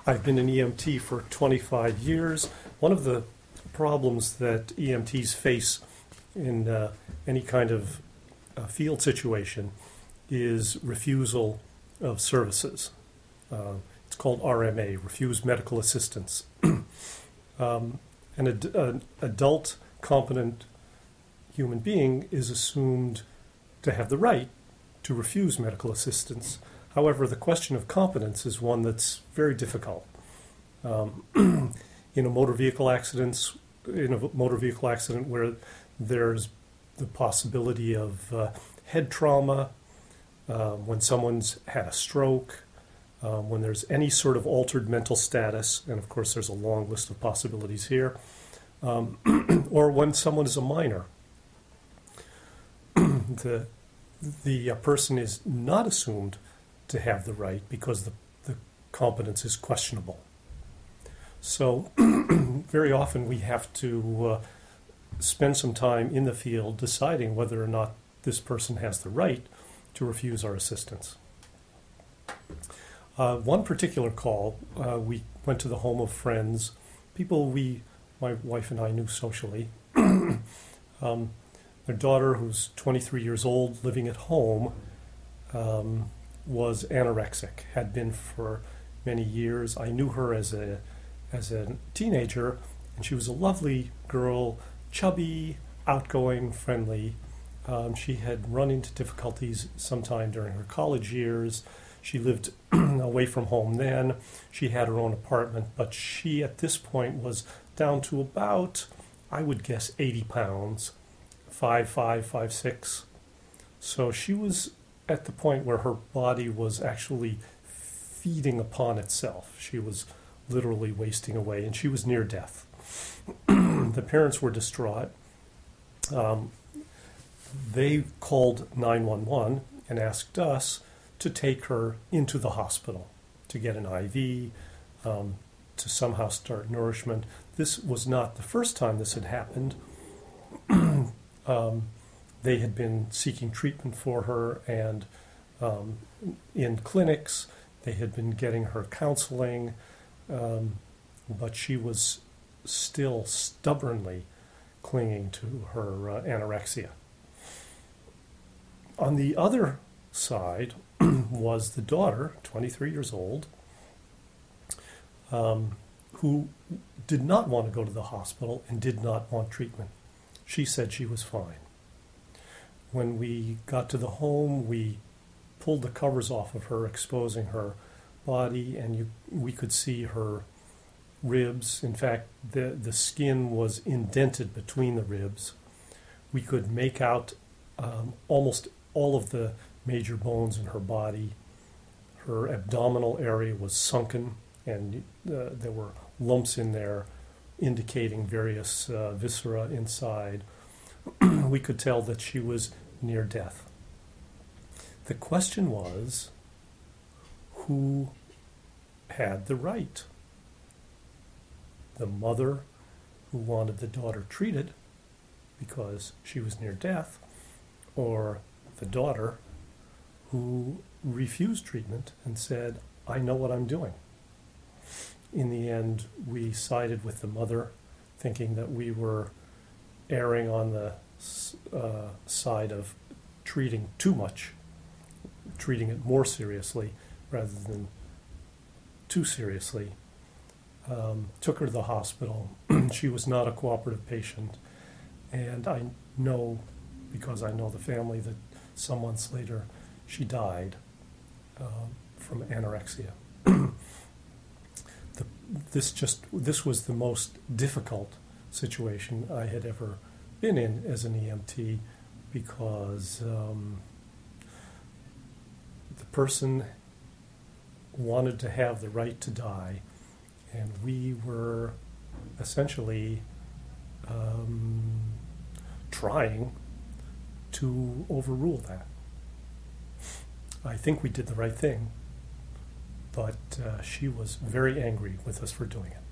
I've been an EMT for 25 years. One of the problems that EMTs face in any kind of field situation is refusal of services. It's called RMA, refused medical assistance. An adult, competent human being is assumed to have the right to refuse medical assistance. However, the question of competence is one that's very difficult. In a motor vehicle accident where there's the possibility of head trauma, when someone's had a stroke, when there's any sort of altered mental status, and of course there's a long list of possibilities here, or when someone is a minor. The person is not assumed to have the right because the competence is questionable. So very often we have to spend some time in the field deciding whether or not this person has the right to refuse our assistance. One particular call, we went to the home of friends, people my wife and I knew socially. Their daughter, who's 23 years old, living at home, was anorexic, had been for many years. I knew her as a teenager, and she was a lovely girl, chubby, outgoing, friendly. She had run into difficulties sometime during her college years. She lived away from home then. She had her own apartment, but she at this point was down to about, I would guess, 80 pounds, 5'5", 5'6". So she was at the point where her body was actually feeding upon itself. She was literally wasting away, and she was near death. The parents were distraught. They called 911 and asked us to take her into the hospital to get an IV, to somehow start nourishment. This was not the first time this had happened. They had been seeking treatment for her, and in clinics they had been getting her counseling, but she was still stubbornly clinging to her anorexia. On the other side was the daughter, 23 years old, who did not want to go to the hospital and did not want treatment. She said she was fine. When we got to the home, we pulled the covers off of her, exposing her body, and we could see her ribs. In fact, the skin was indented between the ribs. We could make out almost all of the major bones in her body. Her abdominal area was sunken, and there were lumps in there indicating various viscera inside. We could tell that she was near death. The question was, who had the right? The mother who wanted the daughter treated because she was near death, or the daughter who refused treatment and said, I know what I'm doing. In the end, we sided with the mother, thinking that we were erring on the side of treating too much, treating it more seriously rather than too seriously. Took her to the hospital. She was not a cooperative patient, and I know, because I know the family, that some months later she died from anorexia. This was the most difficult situation I had ever been in as an EMT, because the person wanted to have the right to die, and we were essentially trying to overrule that. I think we did the right thing, but she was very angry with us for doing it.